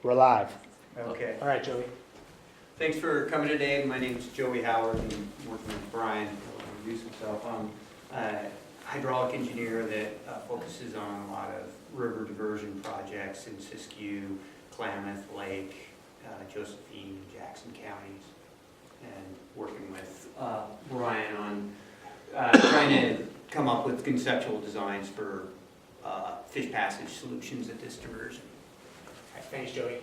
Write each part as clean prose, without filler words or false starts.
We're live. Okay. All right, Joey. Thanks for coming today. My name is Joey Howard. I'm working with Brian. He'll introduce himself. I'm a hydraulic engineer that focuses on a lot of river diversion projects in Siskiyou, Klamath Lake, Josephine, Jackson counties, and working with Brian on trying to come up with conceptual designs for fish passage solutions at this diversion. All right, thanks, Joey.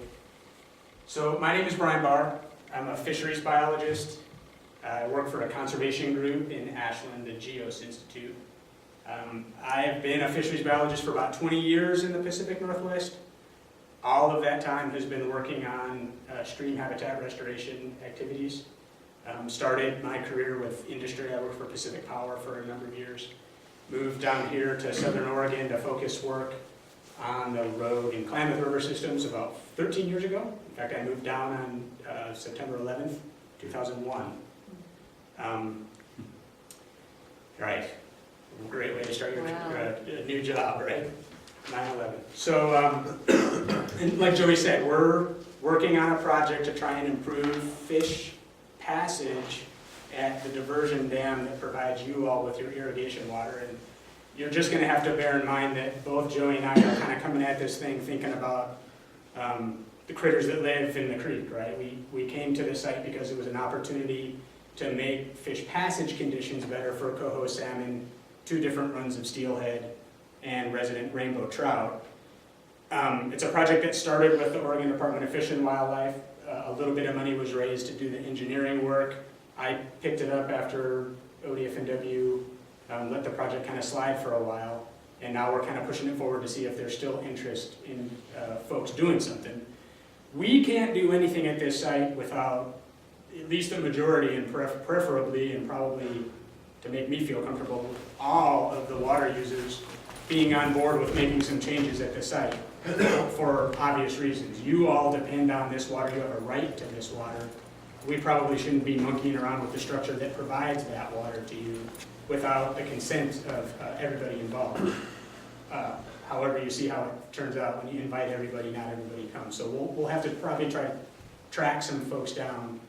So my name is Brian Barr. I'm a fisheries biologist. I work for a conservation group in Ashland, the Geos Institute. I have been a fisheries biologist for about 20 years in the Pacific Northwest. All of that time has been working on stream habitat restoration activities. Started my career with industry. I worked for Pacific Power for a number of years. Moved down here to Southern Oregon to focus work on the road and Klamath River systems about 13 years ago. In fact, I moved down on September 11th, 2001. Right, great way to start your new job, right? 9/11. So, and like Joey said, we're working on a project to try and improve fish passage at the diversion dam that provides you all with your irrigation water. And you're just going to have to bear in mind that both Joey and I are kind of coming at this thing thinking about the critters that live in the creek, right? We came to this site because it was an opportunity to make fish passage conditions better for coho salmon, 2 different runs of steelhead, and resident rainbow trout. It's a project that started with the Oregon Department of Fish and Wildlife. A little bit of money was raised to do the engineering work. I picked it up after ODF&W let the project kind of slide for a while, and now we're kind of pushing it forward to see if there's still interest in folks doing something. We can't do anything at this site without at least a majority, and preferably, and probably to make me feel comfortable, all of the water users being on board with making some changes at the site for obvious reasons. You all depend on this water. You have a right to this water. We probably shouldn't be monkeying around with the structure that provides that water to you without the consent of everybody involved. However, you see how it turns out when you invite everybody, not everybody comes. So we'll have to probably try to track some folks down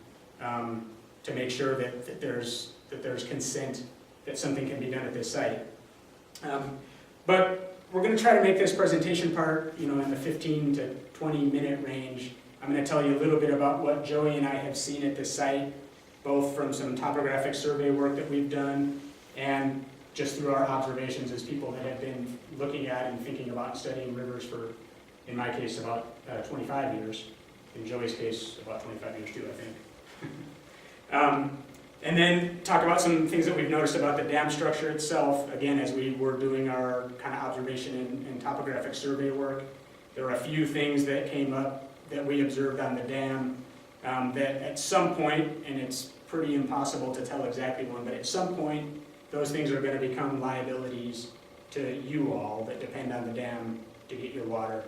to make sure that there's consent that something can be done at this site. But we're going to try to make this presentation part, in the 15 to 20 minute range. I'm going to tell you a little bit about what Joey and I have seen at this site, both from some topographic survey work that we've done and just through our observations as people that have been looking at and thinking about studying rivers for, in my case, about 25 years. In Joey's case, about 25 years too, I think. And then talk about some things that we've noticed about the dam structure itself. Again, as we were doing our kind of observation and topographic survey work, there were a few things that came up that we observed on the dam that at some point, and it's pretty impossible to tell exactly when, but at some point, those things are going to become liabilities to you all that depend on the dam to get your water.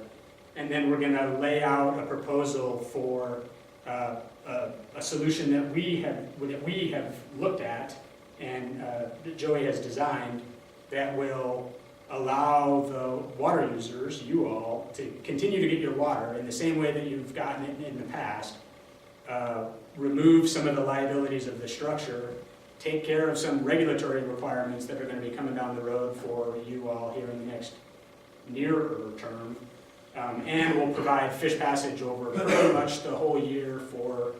And then we're going to lay out a proposal for a solution that we have looked at and that Joey has designed that will allow the water users, you all, to continue to get your water in the same way that you've gotten it in the past, remove some of the liabilities of the structure, take care of some regulatory requirements that are going to be coming down the road for you all here in the next nearer term, and will provide fish passage over pretty much the whole year for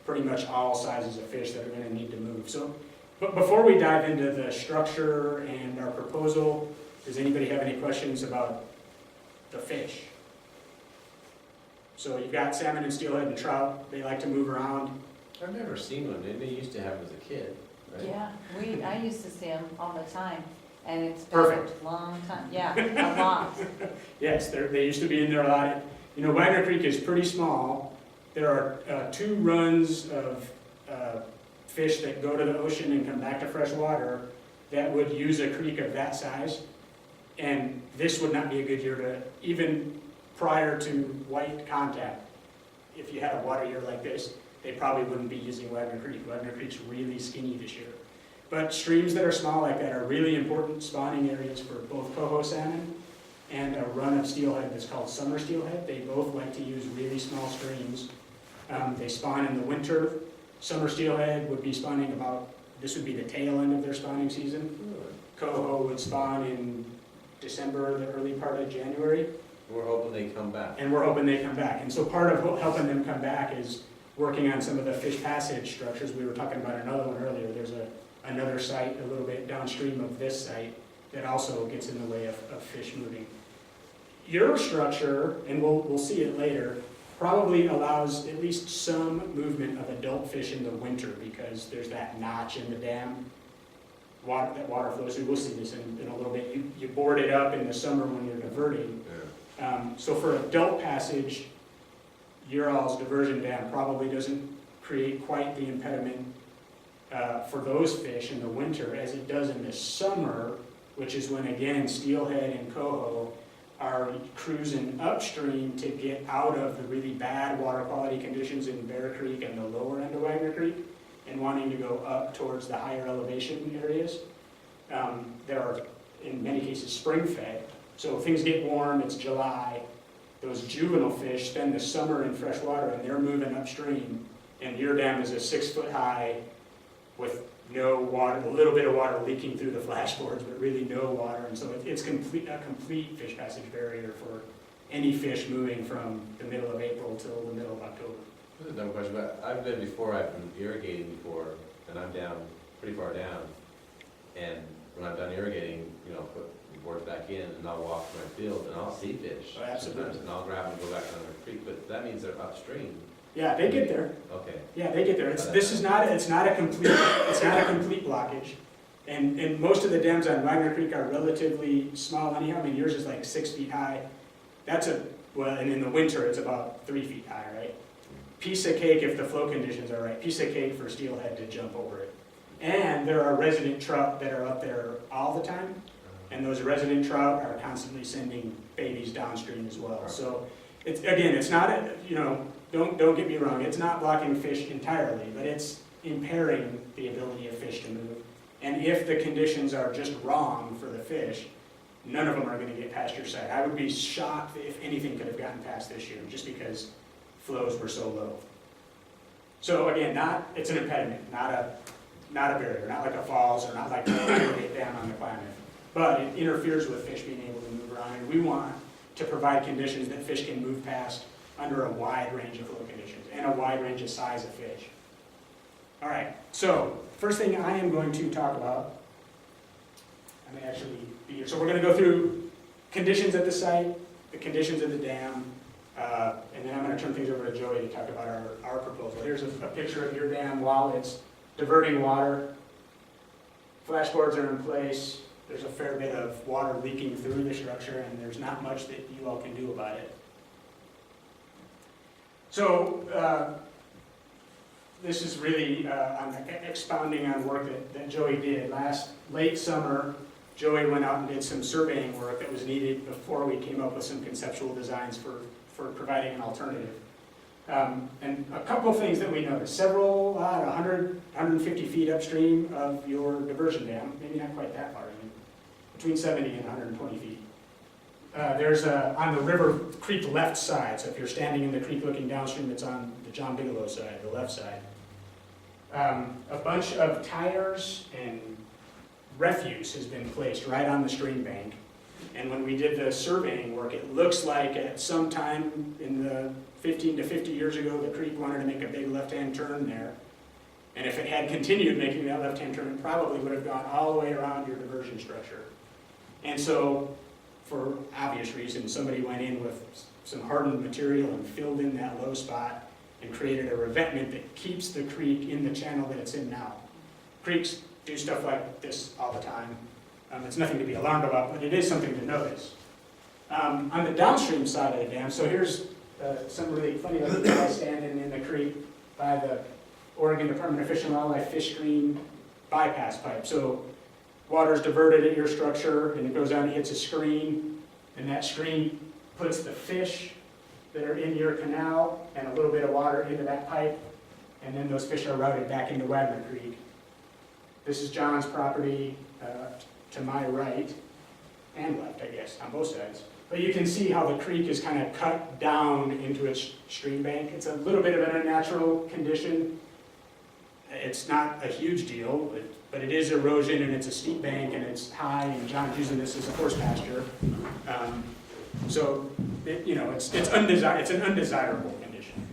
pretty much all sizes of fish that are going to need to move. So, but before we dive into the structure and our proposal, does anybody have any questions about the fish? So you've got salmon and steelhead and trout. They like to move around. I've never seen one. Didn't they used to have them as a kid, right? Yeah, I used to see them all the time, and it's been Perfect. a long time. Yeah, a lot. Yes, they used to be in there a lot. Wagner Creek is pretty small. There are 2 runs of fish that go to the ocean and come back to fresh water that would use a creek of that size. And this would not be a good year to, even prior to white contact, if you had a water year like this, they probably wouldn't be using Wagner Creek. Wagner Creek's really skinny this year. But streams that are small like that are really important spawning areas for both coho salmon and a run of steelhead that's called summer steelhead. They both like to use really small streams. They spawn in the winter. Summer steelhead would be spawning about, this would be the tail end of their spawning season. Coho would spawn in December, the early part of January. We're hoping they come back. And we're hoping they come back. And so part of helping them come back is working on some of the fish passage structures. We were talking about another one earlier. There's another site a little bit downstream of this site that also gets in the way of fish moving. Your structure, and we'll see it later, probably allows at least some movement of adult fish in the winter because there's that notch in the dam. That water flows through. We'll see this in a little bit. You board it up in the summer when you're diverting. So for adult passage, your all's diversion dam probably doesn't create quite the impediment for those fish in the winter as it does in the summer, which is when, again, steelhead and coho are cruising upstream to get out of the really bad water quality conditions in Bear Creek and the lower end of Wagner Creek and wanting to go up towards the higher elevation areas. There are, in many cases, spring-fed. So if things get warm, it's July, those juvenile fish spend the summer in fresh water and they're moving upstream, and your dam is a 6 foot high with no water, a little bit of water leaking through the flashboards, but really no water, and so it's a complete fish passage barrier for any fish moving from the middle of April till the middle of October. This is a dumb question, but I've been before, I've been irrigating before, and I'm down, pretty far down, and when I'm done irrigating, you know, put the boards back in, and I'll walk to my field, and I'll see fish. Oh, absolutely. Sometimes, and I'll grab them and go back down the creek, but that means they're upstream. Yeah, they get there. Okay. Yeah, they get there. It's not a complete blockage. And most of the dams on Wagner Creek are relatively small anyhow. I mean, yours is like 6 feet high. And in the winter, it's about 3 feet high, right? Piece of cake if the flow conditions are right. Piece of cake for steelhead to jump over it. And there are resident trout that are up there all the time. And those resident trout are constantly sending babies downstream as well. So, it's not, don't get me wrong, it's not blocking fish entirely, but it's impairing the ability of fish to move. And if the conditions are just wrong for the fish, none of them are going to get past your site. I would be shocked if anything could have gotten past this year, just because flows were so low. So again, it's an impediment, not a barrier, not like a falls or not like a dam on the climate. But it interferes with fish being able to move around, and we want to provide conditions that fish can move past under a wide range of flow conditions and a wide range of size of fish. All right, so first thing I am going to talk about, I may actually be here. So we're going to go through conditions at the site, the conditions of the dam, and then I'm going to turn things over to Joey to talk about our proposal. Here's a picture of your dam while it's diverting water. Flashboards are in place. There's a fair bit of water leaking through the structure, and there's not much that you all can do about it. So this is really I'm expounding on work that Joey did. Late summer, Joey went out and did some surveying work that was needed before we came up with some conceptual designs for providing an alternative. And a couple of things that we noticed. 100, 150 feet upstream of your diversion dam, maybe not quite that far, between 70 and 120 feet. There's on the river creek left side, so if you're standing in the creek looking downstream, it's on the John Bigelow side, the left side. A bunch of tires and refuse has been placed right on the stream bank. And when we did the surveying work, it looks like at some time in the 15 to 50 years ago, the creek wanted to make a big left-hand turn there. And if it had continued making that left-hand turn, it probably would have gone all the way around your diversion structure. And so, for obvious reasons, somebody went in with some hardened material and filled in that low spot and created a revetment that keeps the creek in the channel that it's in now. Creeks do stuff like this all the time. It's nothing to be alarmed about, but it is something to notice. On the downstream side of the dam, so here's some really funny looking guy standing in the creek by the Oregon Department of Fish and Wildlife fish screen bypass pipe. So water's diverted at your structure, and it goes down and hits a screen, and that screen puts the fish that are in your canal and a little bit of water into that pipe, and then those fish are routed back into Wagner Creek. This is John's property to my right and left, I guess, on both sides. But you can see how the creek is kind of cut down into its stream bank. It's a little bit of an unnatural condition. It's not a huge deal, but it is erosion, and it's a steep bank, and it's high, and John's using this as a horse pasture. So, it's an undesirable condition.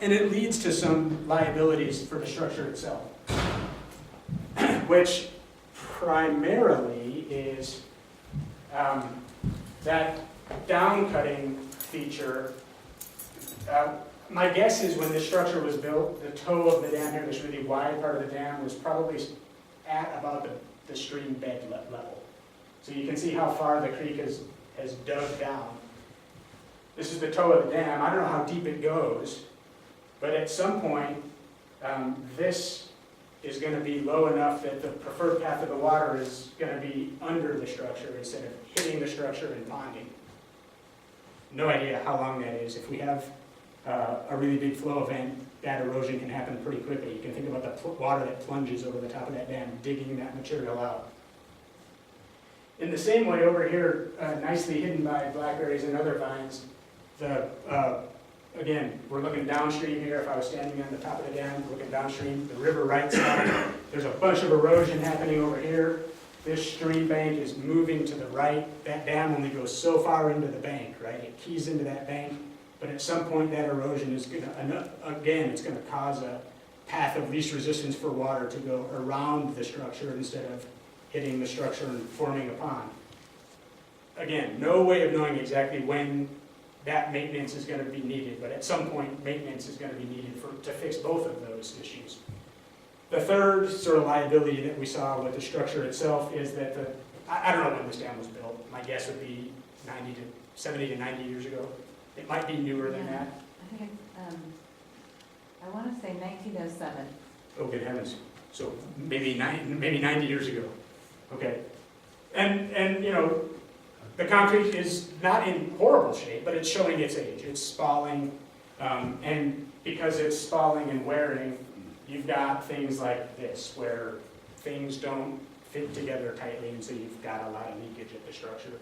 And it leads to some liabilities for the structure itself, which primarily is that down-cutting feature. My guess is when this structure was built, the toe of the dam here, this really wide part of the dam, was probably at about the stream bed level. So you can see how far the creek has dug down. This is the toe of the dam. I don't know how deep it goes, but at some point, this is going to be low enough that the preferred path of the water is going to be under the structure instead of hitting the structure and ponding. No idea how long that is. If we have a really big flow event, that erosion can happen pretty quickly. You can think about the water that plunges over the top of that dam, digging that material out. In the same way, over here, nicely hidden by blackberries and other vines, again, we're looking downstream here. If I was standing on the top of the dam, looking downstream, the river right side, there's a bunch of erosion happening over here. This stream bank is moving to the right. That dam only goes so far into the bank, right? It keys into that bank. But at some point, that erosion is going to, again, it's going to cause a path of least resistance for water to go around the structure instead of hitting the structure and forming a pond. Again, no way of knowing exactly when that maintenance is going to be needed, but at some point, maintenance is going to be needed to fix both of those issues. The third sort of liability that we saw with the structure itself is that I don't know when this dam was built. My guess would be 70 to 90 years ago. It might be newer than that. I think, I want to say 1907. Oh, good heavens. So maybe 90 years ago. Okay. And the concrete is not in horrible shape, but it's showing its age. It's spalling, and because it's spalling and wearing, you've got things like this, where things don't fit together tightly, and so you've got a lot of leakage at the structure,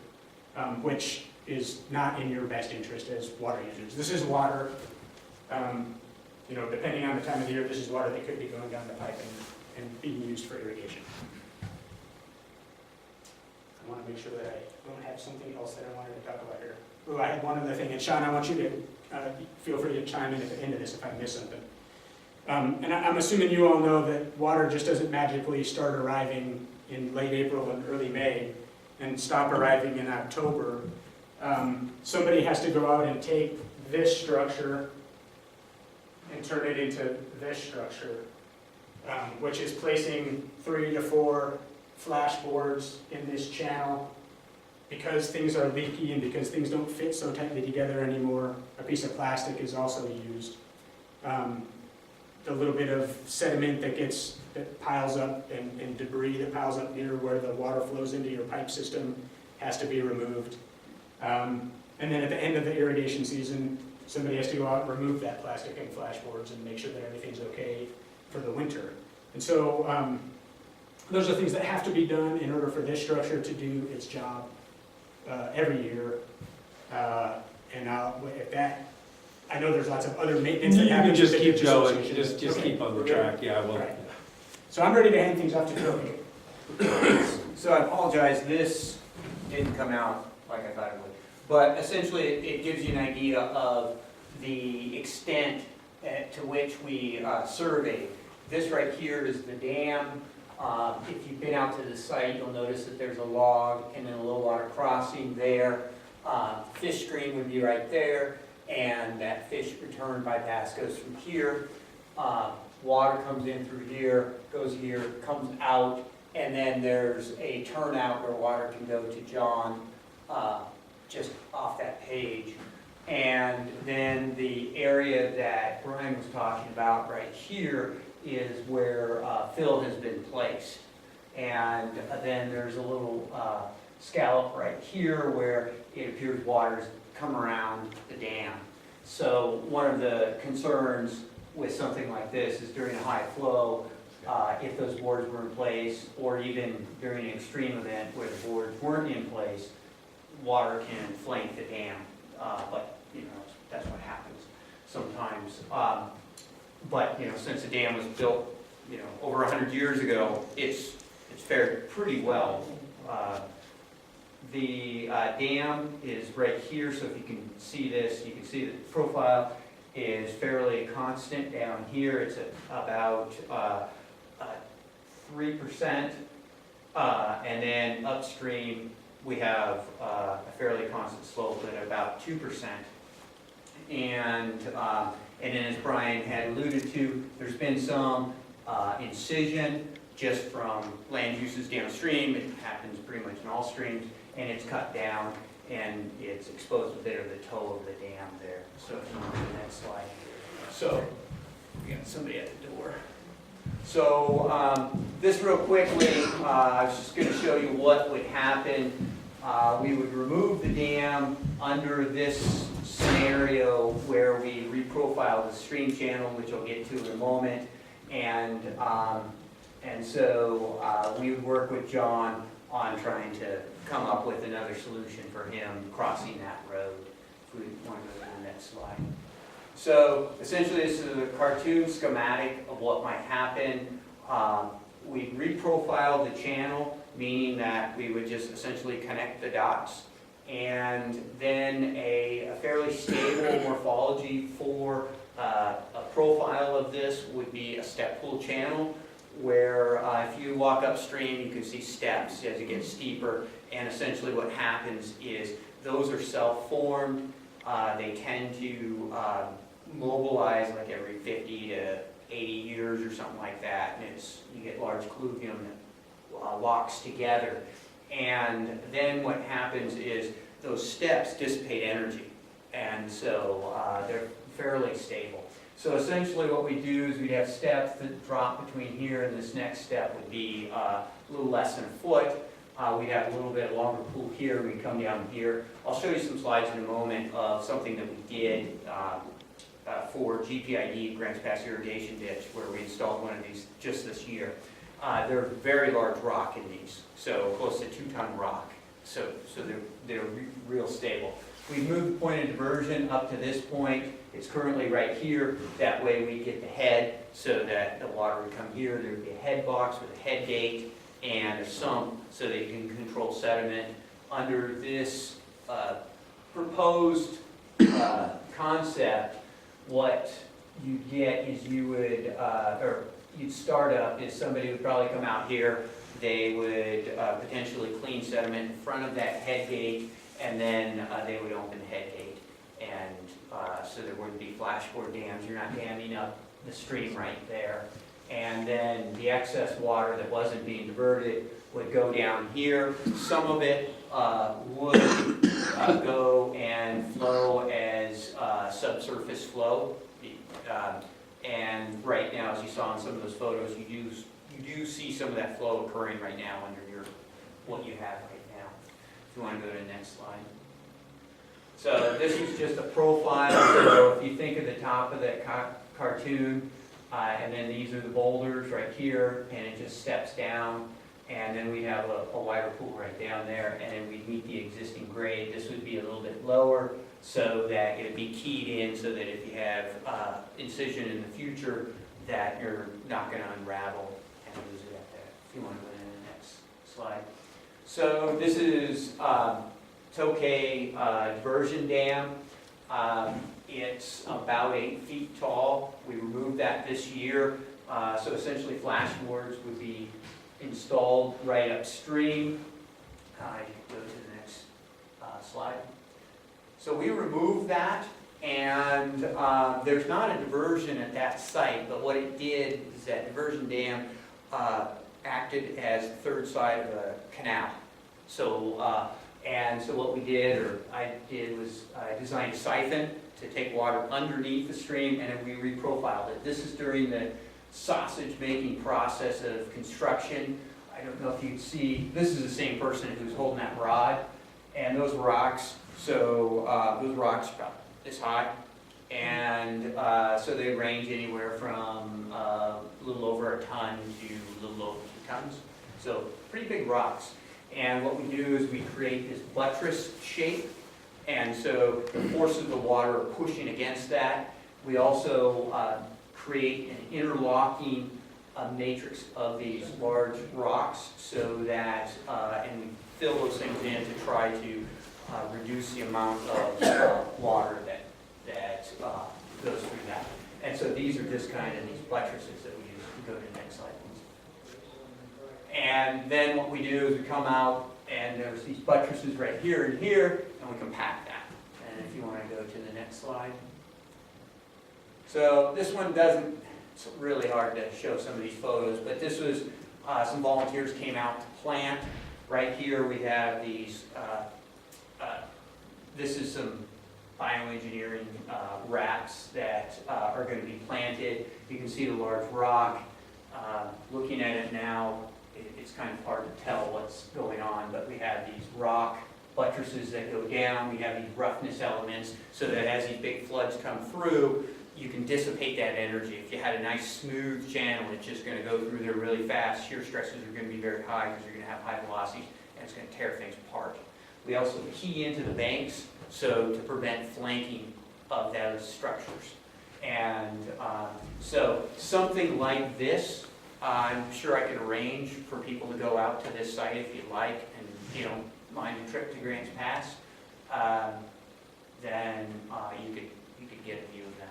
which is not in your best interest as water users. This is water, depending on the time of the year, this is water that could be going down the pipe and being used for irrigation. I want to make sure that I don't have something else that I wanted to talk about here. Oh, I had one other thing, and Sean, I want you to feel free to chime in at the end of this if I miss something. And I'm assuming you all know that water just doesn't magically start arriving in late April and early May and stop arriving in October. Somebody has to go out and take this structure and turn it into this structure, which is placing 3 to 4 flashboards in this channel. Because things are leaky and because things don't fit so tightly together anymore, a piece of plastic is also used. The little bit of sediment that piles up and debris that piles up near where the water flows into your pipe system has to be removed. And then at the end of the irrigation season, somebody has to go out and remove that plastic and flashboards and make sure that everything's okay for the winter. And so those are things that have to be done in order for this structure to do its job every year. And I know there's lots of other maintenance that happens. You can just keep Ditch going, Association. just keep on the track, yeah, I will. Right. So I'm ready to hand things off to Joe. So I apologize, this didn't come out like I thought it would. But essentially, it gives you an idea of the extent to which we surveyed. This right here is the dam. If you've been out to the site, you'll notice that there's a log and then a low water crossing there. Fish stream would be right there, and that fish return bypass goes through here. Water comes in through here, goes here, comes out, and then there's a turnout where water can go to John just off that page. And then the area that Brian was talking about right here is where fill has been placed. And then there's a little scallop right here where it appears water's come around the dam. So one of the concerns with something like this is during a high flow, if those boards were in place, or even during an extreme event where the boards weren't in place, water can flank the dam, but, that's what happens sometimes. But, since the dam was built, over 100 years ago, it's fared pretty well. The dam is right here, so if you can see this, you can see that the profile is fairly constant. Down here, it's at about 3%, and then upstream, we have a fairly constant slope at about 2%. And then as Brian had alluded to, there's been some incision just from land uses downstream. It happens pretty much in all streams, and it's cut down, and it's exposed a bit of the toe of the dam there. So if you want to do the next slide. So, we got somebody at the door. So, this real quickly, I was just going to show you what would happen. We would remove the dam under this scenario where we reprofile the stream channel, which I'll get to in a moment. And so we would work with John on trying to come up with another solution for him crossing that road. If we want to go to the next slide. So essentially this is a cartoon schematic of what might happen. We reprofile the channel, meaning that we would just essentially connect the dots. And then a fairly stable morphology for a profile of this would be a step pool channel, where if you walk upstream, you can see steps as it gets steeper. And essentially what happens is those are self-formed. They tend to mobilize like every 50 to 80 years or something like that. And you get large colluvium that locks together. And then what happens is those steps dissipate energy. And so they're fairly stable. So essentially what we do is we'd have steps that drop between here and this next step would be a little less than a foot. We'd have a little bit longer pool here. We'd come down here. I'll show you some slides in a moment of something that we did for GPID, Grants Pass Irrigation Ditch, where we installed one of these just this year. They're very large rock in these, so close to 2-ton rock. So they're real stable. We've moved the point of diversion up to this point. It's currently right here. That way we get the head so that the water would come here. There would be a head box with a head gate and a sump so that you can control sediment. Under this proposed concept, what you get is you'd start up is somebody would probably come out here. They would potentially clean sediment in front of that head gate, and then they would open the head gate. And so there wouldn't be flashboard dams. You're not damming up the stream right there. And then the excess water that wasn't being diverted would go down here. Some of it would go and flow as subsurface flow. And right now, as you saw in some of those photos, you do see some of that flow occurring right now under what you have right now. If you want to go to the next slide. So this is just a profile. So if you think of the top of that cartoon, and then these are the boulders right here, and it just steps down, and then we have a wider pool right down there, and then we meet the existing grade. This would be a little bit lower, so that it would be keyed in, so that if you have incision in the future, that you're not going to unravel and lose it at that. If you want to go to the next slide. So this is Tokay Diversion Dam. It's about 8 feet tall. We removed that this year. So essentially flashboards would be installed right upstream. You can go to the next slide. So we removed that, and there's not a diversion at that site, but what it did is that diversion dam acted as the third side of a canal. So, and so what we did, or I did, was I designed a siphon to take water underneath the stream, and then we reprofiled it. This is during the sausage making process of construction. I don't know if you can see, this is the same person who's holding that rod, and those rocks, so those rocks are about this high, and so they range anywhere from a little over a ton to a little over 2 tons. So pretty big rocks. And what we do is we create this buttress shape, and so the force of the water are pushing against that. We also create an interlocking matrix of these large rocks so that, and we fill those things in to try to reduce the amount of water that goes through that. And so these are just kind of these buttresses that we use. Go to the next slide, please. And then what we do is we come out and there's these buttresses right here and here, and we compact that. And if you want to go to the next slide. So this one doesn't, it's really hard to show some of these photos, but this was, some volunteers came out to plant. Right here we have these, this is some bioengineering wraps that are going to be planted. You can see the large rock. Looking at it now, it's kind of hard to tell what's going on, but we have these rock buttresses that go down. We have these roughness elements so that as these big floods come through, you can dissipate that energy. If you had a nice smooth channel, it's just going to go through there really fast. Shear stresses are going to be very high because you're going to have high velocities, and it's going to tear things apart. We also key into the banks so to prevent flanking of those structures. And so something like this, I'm sure I could arrange for people to go out to this site if you'd like, and you don't mind a trip to Grants Pass, then you could get a view of that.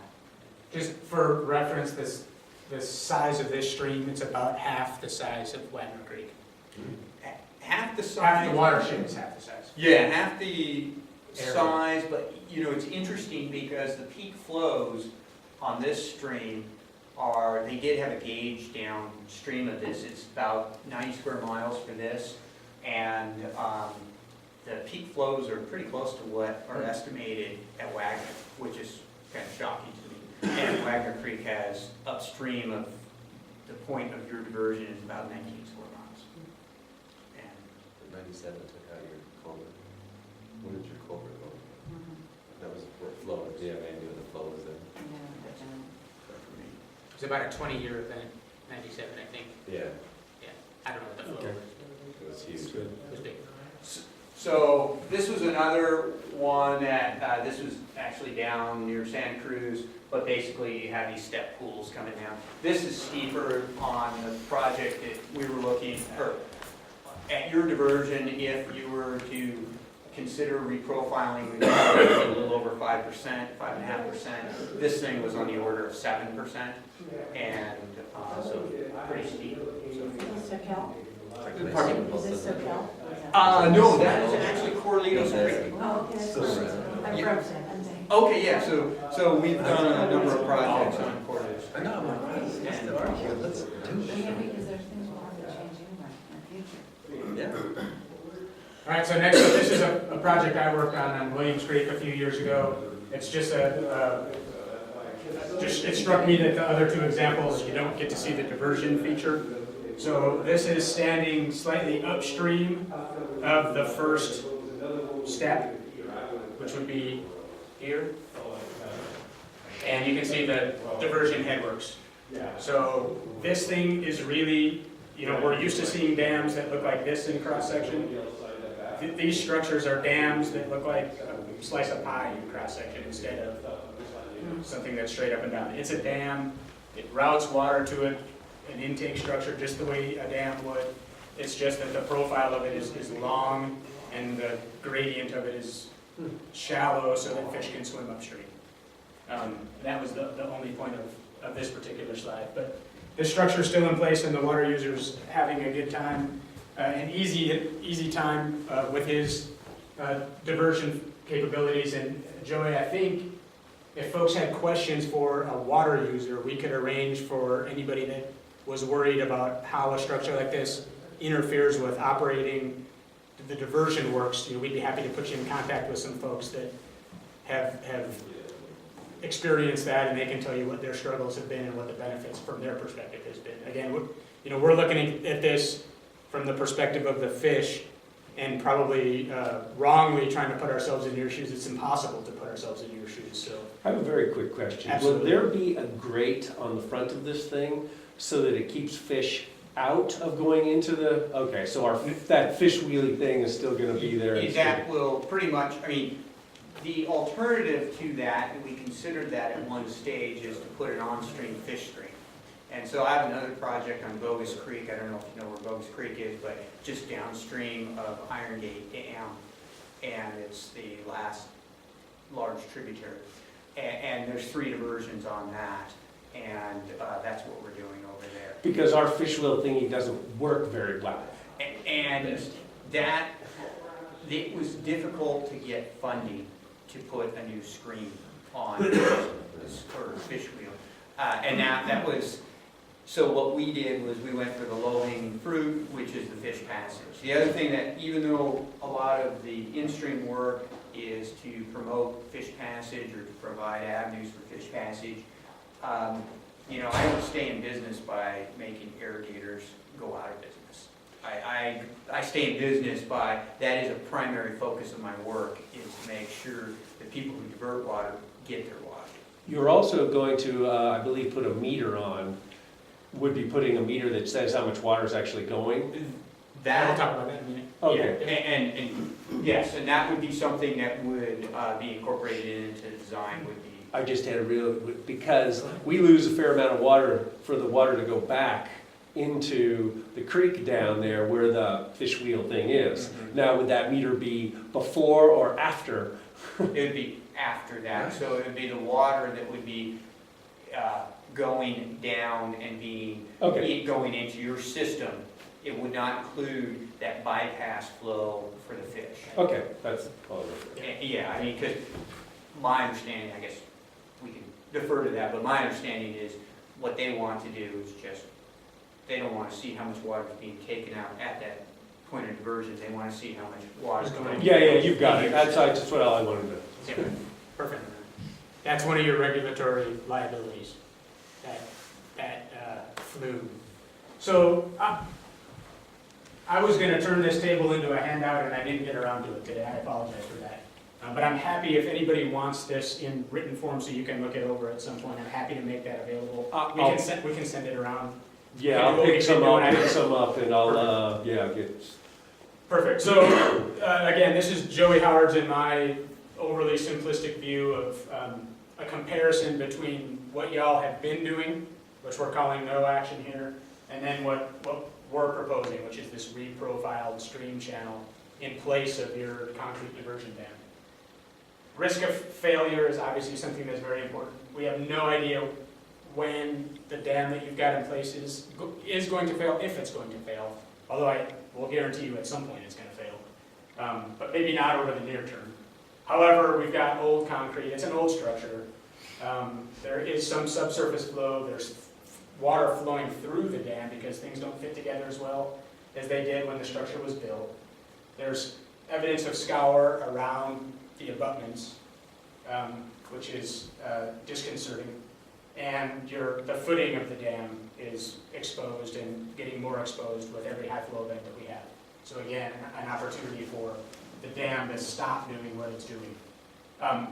Just for reference, the size of this stream, it's about half the size of Wagner Creek. Half the size. Half the watershed is half the size. Yeah, half the Area. size, but you know, it's interesting because the peak flows on this stream are, they did have a gauge downstream of this. It's about 90 square miles for this, and the peak flows are pretty close to what are estimated at Wagner, which is kind of shocking to me. And Wagner Creek has upstream of the point of your diversion is about 19 square miles. And 97 took out your culvert. When did your culvert go? That was where it flowed. Yeah, maybe when the flow was there. It's about a 20-year event, 97, I think. Yeah, I don't know what the flow Okay. was. it was huge. It was big. So this was another one that, this was actually down near Santa Cruz, but basically you have these step pools coming down. This is steeper on the project that we were looking, or at your diversion, if you were to consider reprofiling, we'd be a little over 5%, 5.5%. This thing was on the order of 7%, and so pretty steep. SoCal? Pardon? Is this SoCal? No, that is actually Corlitos Creek. Oh, okay. Still around. I'm Yeah. frozen, I'm saying. Okay, yeah, so we've done a number of projects on Corlitos. I know, I'm still are here, let's do Yeah, it. because there's things we'll have to change anyway in the future. Yeah. All right, so next up, this is a project I worked on Williams Creek a few years ago. It's just it struck me that the other two examples, you don't get to see the diversion feature. So this is standing slightly upstream of the first step, which would be here. And you can see the diversion headworks. So this thing is really, you know, we're used to seeing dams that look like this in cross-section. These structures are dams that look like a slice of pie in cross-section instead of something that's straight up and down. It's a dam, it routes water to an intake structure just the way a dam would. It's just that the profile of it is long and the gradient of it is shallow so that fish can swim upstream. That was the only point of this particular slide. But the structure is still in place and the water user's having a good time, an easy time with his diversion capabilities. And Joey, I think if folks had questions for a water user, we could arrange for anybody that was worried about how a structure like this interferes with operating the diversion works. You know, we'd be happy to put you in contact with some folks that have experienced that, and they can tell you what their struggles have been and what the benefits from their perspective has been. Again, we're looking at this from the perspective of the fish, and probably wrongly trying to put ourselves in your shoes. It's impossible to put ourselves in your shoes. So I have a very quick question. Absolutely. Will there be a grate on the front of this thing so that it keeps fish out of going into the, okay, so that fish wheelie thing is still gonna be there? and That will pretty much, I mean, the alternative to that, and we considered that at one stage, is to put an on-stream fish stream. And so I have another project on Bogus Creek, I don't know if you know where Bogus Creek is, but just downstream of Iron Gate Dam, and it's the last large tributary. And there's 3 diversions on that, and that's what we're doing over there. Because our fish wheel thingy doesn't work very well. And that, it was difficult to get funding to put a new screen on this or fish wheel. And that was, so what we did was we went for the low-hanging fruit, which is the fish passage. The other thing that, even though a lot of the in-stream work is to promote fish passage or to provide avenues for fish passage, you know, I don't stay in business by making irrigators go out of business. I stay in business by, that is a primary focus of my work, is to make sure that people who divert water get their water. You're also going to, I believe, put a meter on, would be putting a meter that says how much water is actually going? We'll That, talk about that in a minute. Okay. yeah, and yes, and that would be something that would be incorporated into the design, would be. I just had a real, because we lose a fair amount of water for the water to go back into the creek down there where the fish wheel thing is. Now, would that meter be before or after? It would be after that, so it would be the water that would be going down and being, Okay. going into your system. It would not include that bypass flow for the fish. Okay, that's all. Yeah, I mean, because my understanding, I guess we can defer to that, but my understanding is what they want to do is just, they don't want to see how much water is being taken out at that point of diversion. They want to see how much water is going. Yeah, you've got it. That's what all I wanted to. Yeah. Perfect. That's one of your regulatory liabilities, that flume. So I was going to turn this table into a handout, and I didn't get around to it today. I apologize for that. But I'm happy if anybody wants this in written form so you can look it over at some point. I'm happy to make that available. We can send it around. Yeah, I'll pick some up and I'll, get. Perfect. So again, this is Joey Howard's in my overly simplistic view of a comparison between what y'all have been doing, which we're calling no action here, and then what we're proposing, which is this reprofiled stream channel in place of your concrete diversion dam. Risk of failure is obviously something that's very important. We have no idea when the dam that you've got in place is going to fail, if it's going to fail, although I will guarantee you at some point it's going to fail, but maybe not over the near term. However, we've got old concrete, it's an old structure. There is some subsurface flow, there's water flowing through the dam because things don't fit together as well as they did when the structure was built. There's evidence of scour around the abutments, which is disconcerting. And the footing of the dam is exposed and getting more exposed with every high flow event that we have. So again, an opportunity for the dam to stop doing what it's doing.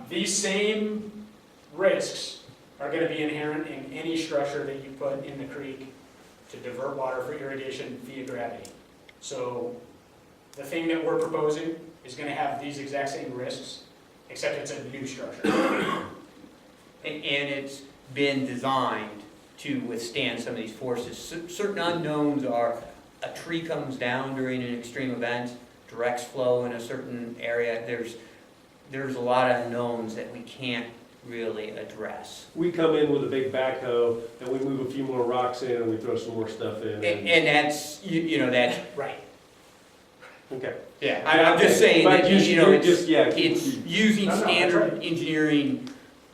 These same risks are going to be inherent in any structure that you put in the creek to divert water for irrigation via gravity. So the thing that we're proposing is going to have these exact same risks, except it's a new structure. And it's been designed to withstand some of these forces. Certain unknowns are a tree comes down during an extreme event, directs flow in a certain area. There's a lot of unknowns that we can't really address. We come in with a big backhoe and we move a few more rocks in and we throw some more stuff in. And that's, you know, that's, Right. Okay. yeah, I'm just saying that, you know, it's using No, standard that's engineering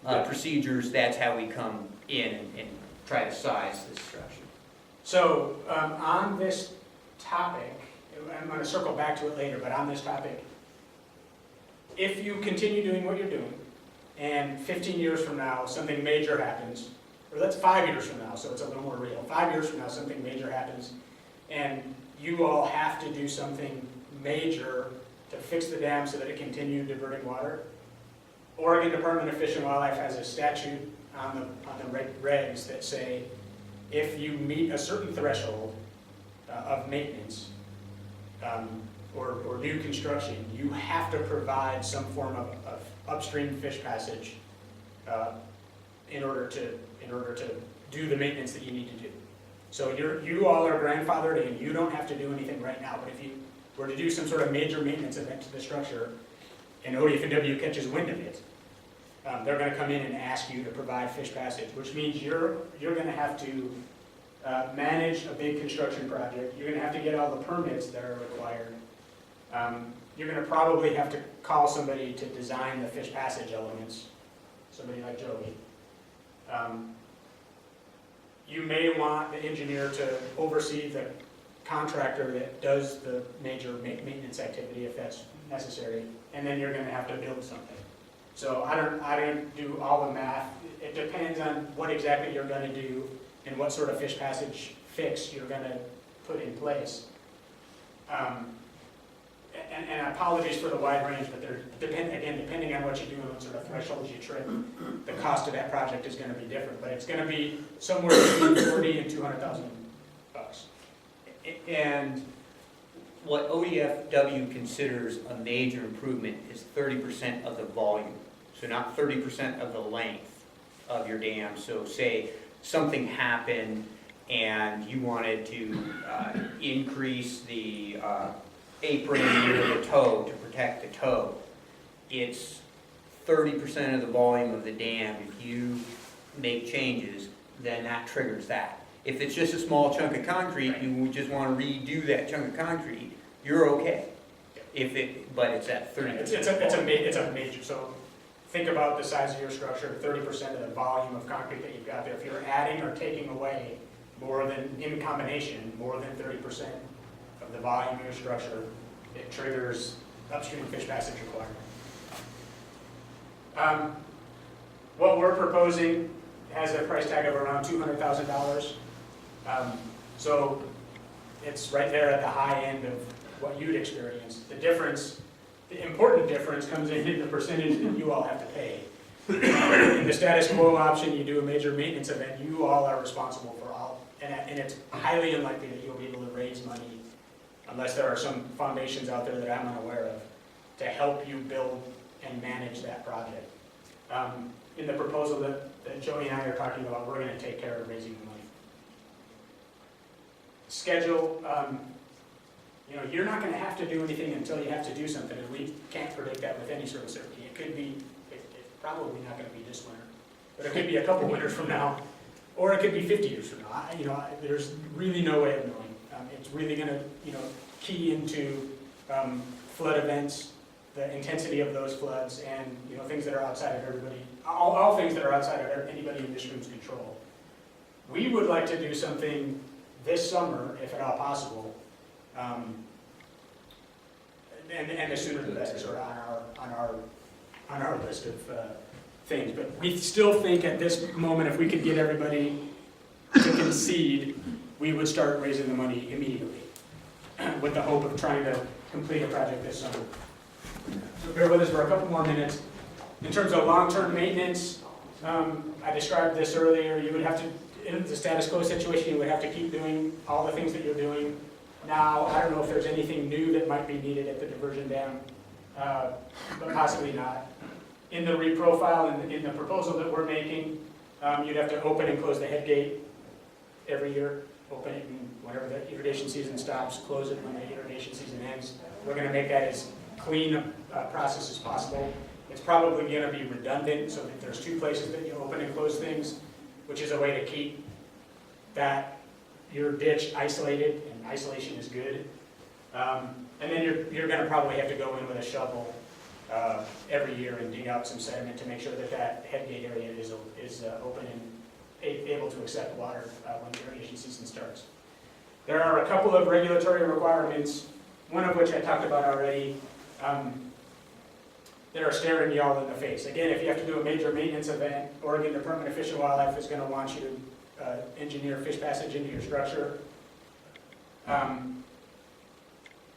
Yeah. procedures, that's how we come in and try to size this structure. So on this topic, I'm going to circle back to it later, but on this topic, if you continue doing what you're doing, and 15 years from now something major happens, or that's 5 years from now, so it's a little more real, 5 years from now something major happens, and you all have to do something major to fix the dam so that it continues diverting water, Oregon Department of Fish and Wildlife has a statute on the regs that say if you meet a certain threshold, of maintenance, or new construction, you have to provide some form of upstream fish passage in order to do the maintenance that you need to do. So you all are grandfathered in, you don't have to do anything right now, but if you were to do some sort of major maintenance event to the structure, and ODF&W catches wind of it, they're gonna come in and ask you to provide fish passage, which means you're gonna have to manage a big construction project, you're gonna have to get all the permits that are required. You're gonna probably have to call somebody to design the fish passage elements, somebody like Joey. You may want the engineer to oversee the contractor that does the major maintenance activity if that's necessary, and then you're gonna have to build something. So I don't do all the math. It depends on what exactly you're gonna do and what sort of fish passage fix you're gonna put in place. And apologies for the wide range, but depending on what you do and what sort of thresholds you trip, the cost of that project is gonna be different, but it's gonna be somewhere between $40,000 and $200,000. And what ODFW considers a major improvement is 30% of the volume. So not 30% of the length of your dam. So say something happened and you wanted to increase the apron near the toe to protect the toe. It's 30% of the volume of the dam. If you make changes, then that triggers that. If it's just a small chunk of concrete, you just want to redo that chunk of concrete, you're okay. But it's at 30%. It's a major, so think about the size of your structure, 30% of the volume of concrete that you've got there. If you're adding or taking away in combination, more than 30% of the volume of your structure, it triggers upstream fish passage requirement. What we're proposing has a price tag of around $200,000. So it's right there at the high end of what you'd experience. The important difference comes in the percentage that you all have to pay. In the status quo option, you do a major maintenance event, you all are responsible for all, and it's highly unlikely that you'll be able to raise money unless there are some foundations out there that I'm unaware of to help you build and manage that project. In the proposal that Jody and I are talking about, we're going to take care of raising the money. Schedule, you're not going to have to do anything until you have to do something, and we can't predict that with any sort of certainty. It's probably not going to be this winter, but it could be a couple winters from now, or it could be 50 years from now. There's really no way of knowing. It's really going to, key into flood events, the intensity of those floods, and things that are outside of everybody, all things that are outside of anybody in this room's control. We would like to do something this summer, if at all possible, and the sooner the better, sort of on our list of things. But we still think at this moment, if we could get everybody to concede, we would start raising the money immediately, with the hope of trying to complete a project this summer. So bear with us for a couple more minutes. In terms of long-term maintenance, I described this earlier. You would have to, in the status quo situation, you would have to keep doing all the things that you're doing now. I don't know if there's anything new that might be needed at the diversion dam, but possibly not. In the reprofile, in the proposal that we're making, you'd have to open and close the head gate every year. Open it whenever the irrigation season stops, close it when the irrigation season ends. We're going to make that as clean a process as possible. It's probably going to be redundant, so that there's two places that you open and close things, which is a way to keep your ditch isolated, and isolation is good. And then you're going to probably have to go in with a shovel every year and dig out some sediment to make sure that head gate area is open and able to accept water when the irrigation season starts. There are a couple of regulatory requirements, one of which I talked about already, that are staring you all in the face. Again, if you have to do a major maintenance event, Oregon Department of Fish and Wildlife is going to want you to engineer fish passage into your structure.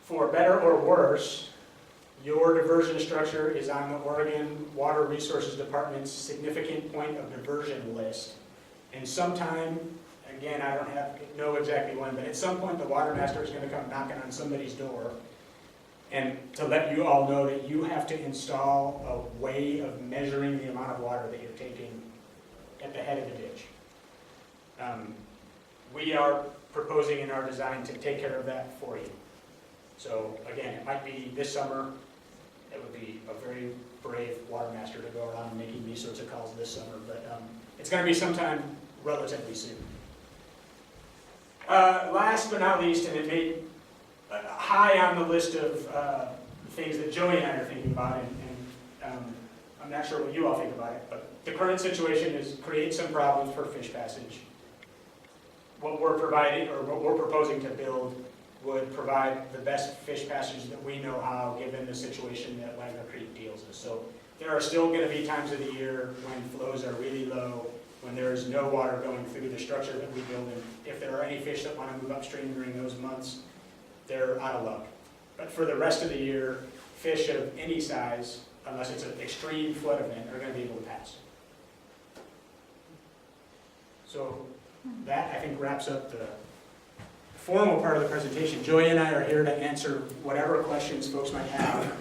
For better or worse, your diversion structure is on the Oregon Water Resources Department's significant point of diversion list. And sometime again, I don't know exactly when, but at some point, the water master is gonna come knocking on somebody's door and to let you all know that you have to install a way of measuring the amount of water that you're taking at the head of the ditch. We are proposing in our design to take care of that for you. So again, it might be this summer. It would be a very brave water master to go around making these sorts of calls this summer, but it's going to be sometime relatively soon. Last but not least, and it may high on the list of things that Joey and I are thinking about, and I'm not sure what you all think about it, but the current situation is create some problems for fish passage. What we're providing, or what we're proposing to build, would provide the best fish passage that we know how, given the situation that Wagner Creek deals with. So there are still going to be times of the year when flows are really low, when there is no water going through the structure that we build in. If there are any fish that want to move upstream during those months, they're out of luck. But for the rest of the year, fish of any size, unless it's an extreme flood event, are going to be able to pass. So that, I think, wraps up the formal part of the presentation. Joey and I are here to answer whatever questions folks might have.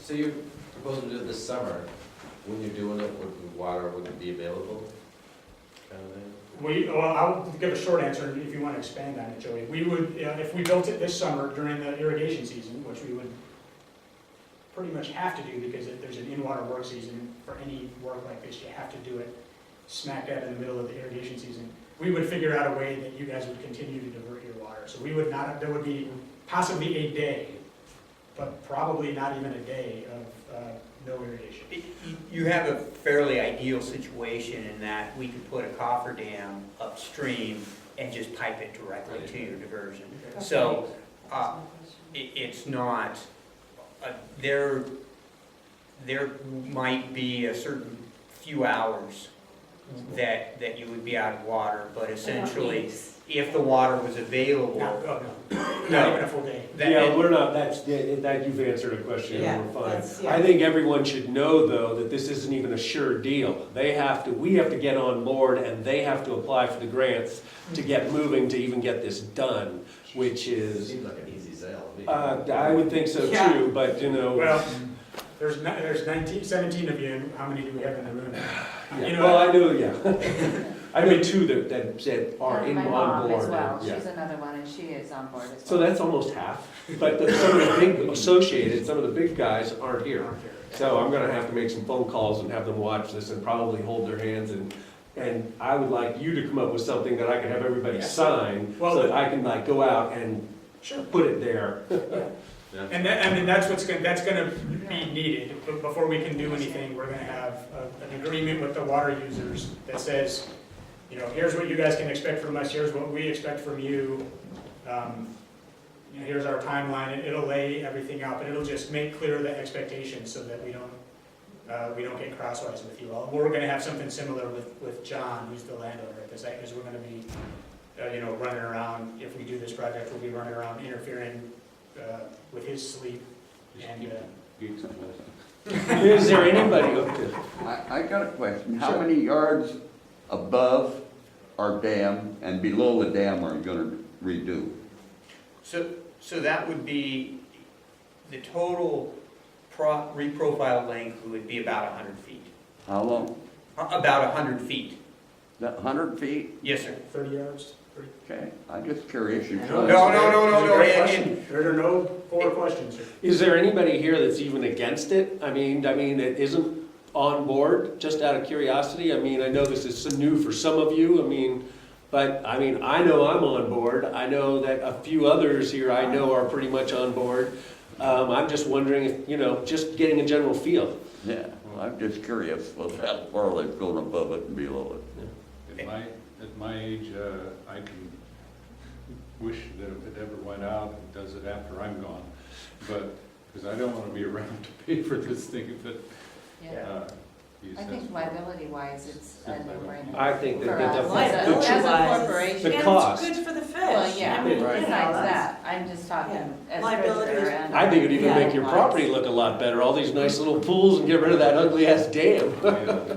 So you're proposing to do it this summer, when you're doing it, would the water wouldn't be available? Kind of thing? Well, I'll give a short answer if you want to expand on it, Joey. We would, if we built it this summer during the irrigation season, which we would pretty much have to do because there's an in-water work season. For any work like this, you have to do it smack dab in the middle of the irrigation season. We would figure out a way that you guys would continue to divert your water. So we would not, there would be possibly a day, but probably not even a day of no irrigation. You have a fairly ideal situation in that we could put a cofferdam upstream and just pipe it directly to your diversion. So it's not, there might be a certain few hours that you would be out of water, but essentially, if the water was available. Not even a full day. Yeah, we're not, that you've answered a question, Yeah, and we're fine. that's- yeah. I think everyone should know, though, that this isn't even a sure deal. We have to get on board, and they have to apply for the grants to get moving to even get this done, which is, Seems like an easy sale to me. I would think so Yeah. too, but, you know. Well, there's 17 of you, and how many do we have in the room? Yeah, You know, well, I know, yeah. I mean, two that said are And my on mom board. as well, yeah. she's another one, and she is on board as well. So that's almost half, but some of the big associated, some of the big guys aren't here. So I'm gonna have to make some phone calls and have them watch this and probably hold their hands, and I would like you to come up with something that I can have everybody sign, Well, so that I can like go out and Sure. put it there. Yeah. And that, I mean, that's gonna be needed. But before we can do anything, we're gonna have an agreement with the water users that says, you know, here's what you guys can expect from us, here's what we expect from you. You know, here's our timeline, and it'll lay everything out, but it'll just make clear the expectations so that we don't get crosswise with you all. We're gonna have something similar with John, who's the landowner at the site, because we're gonna be, you know, running around. If we do this project, we'll be running around interfering with his sleep. And Is there anybody up to? I got a question. How Sure. many yards above our dam and below the dam are you gonna redo? So that would be, the total reprofile length would be about 100 feet. How long? About 100 feet. That 100 feet? Yes, sir. 30 yards? Okay, I'm just curious. You No, told us. That's a great and- question. There are no poor questions here. Is there anybody here that's even against it? I mean, that isn't on board, just out of curiosity? I mean, I know this is new for some of you, but I know I'm on board. I know that a few others here I know are pretty much on board. I'm just wondering if, just getting a general feel. Yeah, I'm just curious how far they've gone above it and below it. At my age, I can wish that if it ever went out, it does it after I'm gone. But, because I don't want to be around to pay for this thing if it, Yeah. he I says. think liability-wise, it's a no-brainer. I think For that us, the Liability as a wise. corporation. The And cost. it's good for the fish. Well, yeah, I mean, Right. you know, besides that's- that, I'm just talking as Liabilities. treasurer and. I think it'd even make your Yeah. property look a lot better, all these nice little pools, and get rid of that ugly ass dam.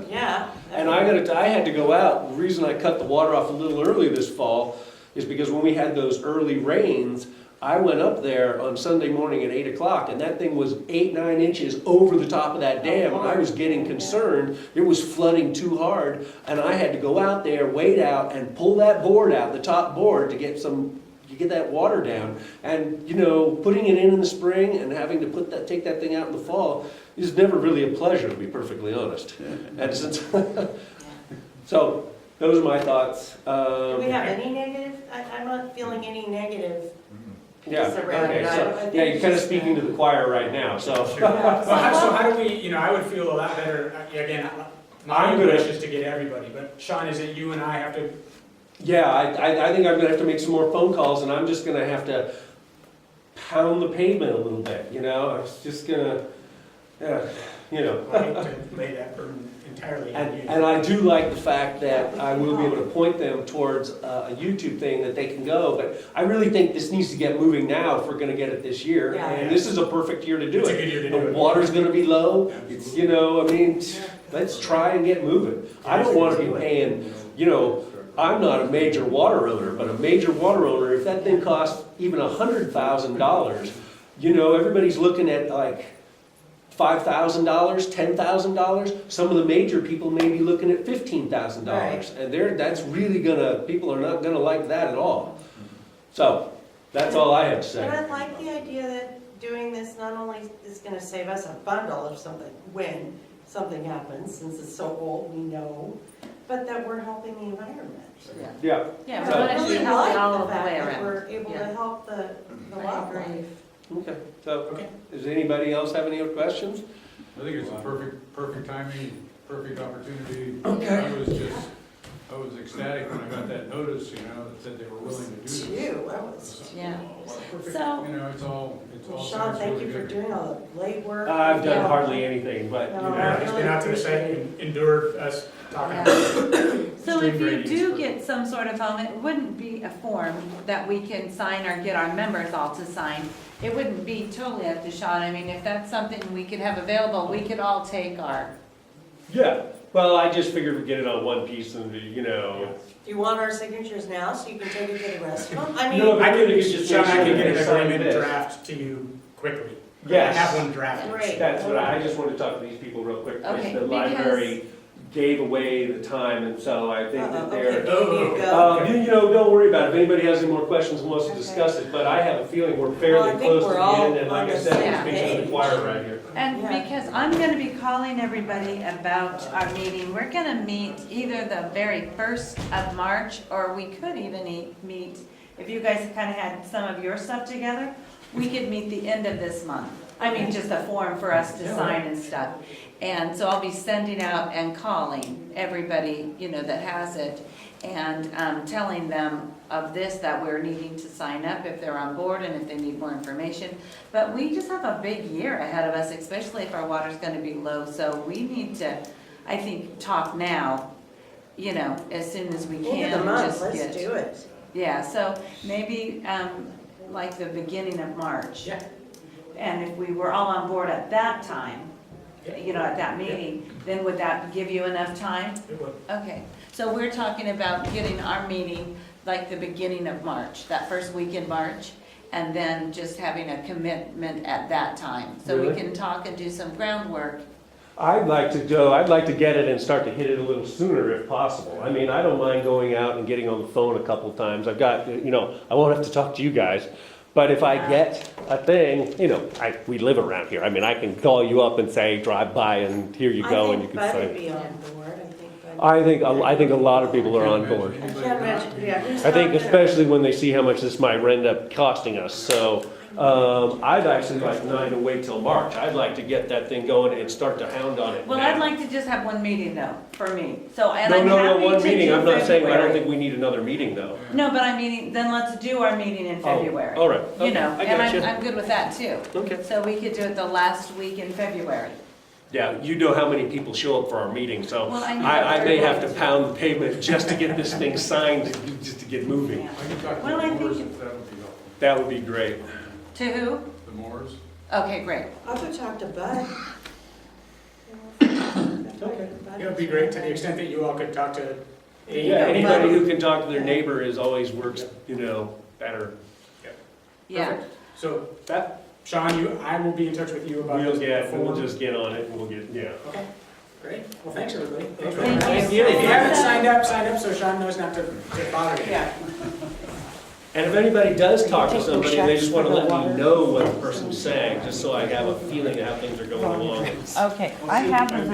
Yeah. And I had to go out, the reason I cut the water off a little early this fall is because when we had those early rains, I went up there on Sunday morning at 8 o'clock, and that thing was 8, 9 inches over the top of that dam, and I was getting concerned, it was flooding too hard, and I had to go out there, wade out, and pull that board out, the top board, to get that water down. And, you know, putting it in the spring and having to take that thing out in the fall is never really a pleasure, to be perfectly honest. And since, so, those are my thoughts. Do we have any negative? I'm not feeling any negative. Yeah, Just around okay, it. I so, think yeah, you're it's kind of just- speaking to the choir right now, so. Well, how do we, you know, I would feel a lot better, again, my I'm gonna- wish is to get everybody, but Sean, is it you and I have to, Yeah, I think I'm gonna have to make some more phone calls, and I'm just gonna have to pound the pavement a little bit, you know? I'm just gonna, you know. I hate to lay that burden entirely on you. And I do like the fact that I will be able to point them towards a YouTube thing that they can go, but I really think this needs to get moving now if we're gonna get it this year. Yeah. And this is a perfect year to do It's a it. good year to do The it. water's gonna be low, it's, you know, I mean, let's try and get moving. I don't wanna be paying, you know, I'm not a major water owner, but a major water owner, if that thing costs even $100,000, you know, everybody's looking at like $5,000, $10,000. Some of the major people may be looking at $15,000. And that's really people are not gonna like that at all. So, that's all I have to And say. I like the idea that doing this not only is gonna save us a bundle of something when something happens, since it's so old, we know, but that we're helping the environment. Yeah, Yeah, yeah, So- we I want it to really be like healthy all the of the fact way that around. we're able to Yeah. help the I wildlife. agree. okay. So, Okay. does anybody else have any other questions? I think it's a perfect timing, perfect opportunity. Okay. I was ecstatic when I got that notice, you know, that said they were willing to do this. Phew, that was, Yeah. Perfect, So- you know, it's all well, Sean, sounds thank really you for good. doing all the legwork. I've done Yeah. hardly anything, but, you No, know. Yeah, he's been out to the site and endured us talking Yeah. about it. So if you Extreme do gradients. get some sort of helmet, it wouldn't be a form that we can sign or get our members all to sign. It wouldn't be totally up to Sean. I mean, if that's something we could have available, we could all take our, Yeah, well, I just figured we'd get it on one piece and, you know. Do you want our signatures now so you can take it to the rest of them? I No, mean, I can, You just Sean, make I sure can that get they an sign agreement this. draft to you quickly. Yes. I have one drafted. Great. That's what I just wanted to talk to these people real quick. because Okay, The because- library gave away the time, and so I think that okay, they're. do you need to go? You know, don't worry about it. If anybody has any more questions and wants to discuss it, but I have a feeling we're Well, I fairly think close to we're the all end, and like on I the said, same we're speaking to the page. choir right here. and Yeah. because I'm gonna be calling everybody about our meeting. We're gonna meet either the very 1st of March, or we could even meet, if you guys kind of had some of your stuff together, we could meet the end of this month. I mean, just a form for us to sign and stuff. And so I'll be sending out and calling everybody, you know, that has it, and telling them of this, that we're needing to sign up if they're on board and if they need more information. But we just have a big year ahead of us, especially if our water's gonna be low, so we need to, I think, talk now, you know, as soon as we End can. of the and month, just let's get- do it. Yeah, so maybe like the beginning of March. Yeah. And if we were all on board at that time, you know, at that meeting, then would that give you enough time? It would. Okay, so we're talking about getting our meeting like the beginning of March, that first week in March, and then just having a commitment at that time. So we Really? can talk and do some groundwork. I'd like to get it and start to hit it a little sooner if possible. I mean, I don't mind going out and getting on the phone a couple times. I've got, you know, I won't have to talk to you guys. But if I get a thing, you know, we live around here. I mean, I can call you up and say, drive by and here you go and you can I sign think Bud would it. be on board, I think Bud. I think a lot of people are on board. I can't imagine, yeah, who's I think not there? especially when they see how much this might end up costing us. So I'd actually like not to wait till March. I'd like to get that thing going and start to hound on it Well, now. I'd like to just have one meeting though, for me. So, and No, I'm no, happy one to meeting. do I'm not saying, I don't February. think we need another meeting though. No, but I mean, then let's do our meeting in Oh, February. all right. You Okay, know, I and got you. I'm good with that too. Okay. So we could do it the last week in February. Yeah, you know how many people show up for our meeting, so Well, I know I may have to everybody- pound the pavement just to get this thing signed, just to get moving. Yeah. I can talk to Well, the I Moores think- if that would be helpful. That would be great. To who? The Moores? Okay, great. I'll go talk to Bud. Okay. It would be great to the extent that you all could talk to. Yeah, anybody who can talk to their neighbor is always works, better. Yeah. Perfect. So That, Sean, I will be in touch with you about we'll the we'll form. just get on it and we'll get, yeah. Okay, great. Well, thanks, everybody. Thanks for Thank If you. you haven't signed up so Sean knows not to bother you. Yeah. And if anybody does talk to Take somebody, no they shots just want to for the let me water. know what the person's saying, just so I have a feeling of how things are going along. Okay, I have the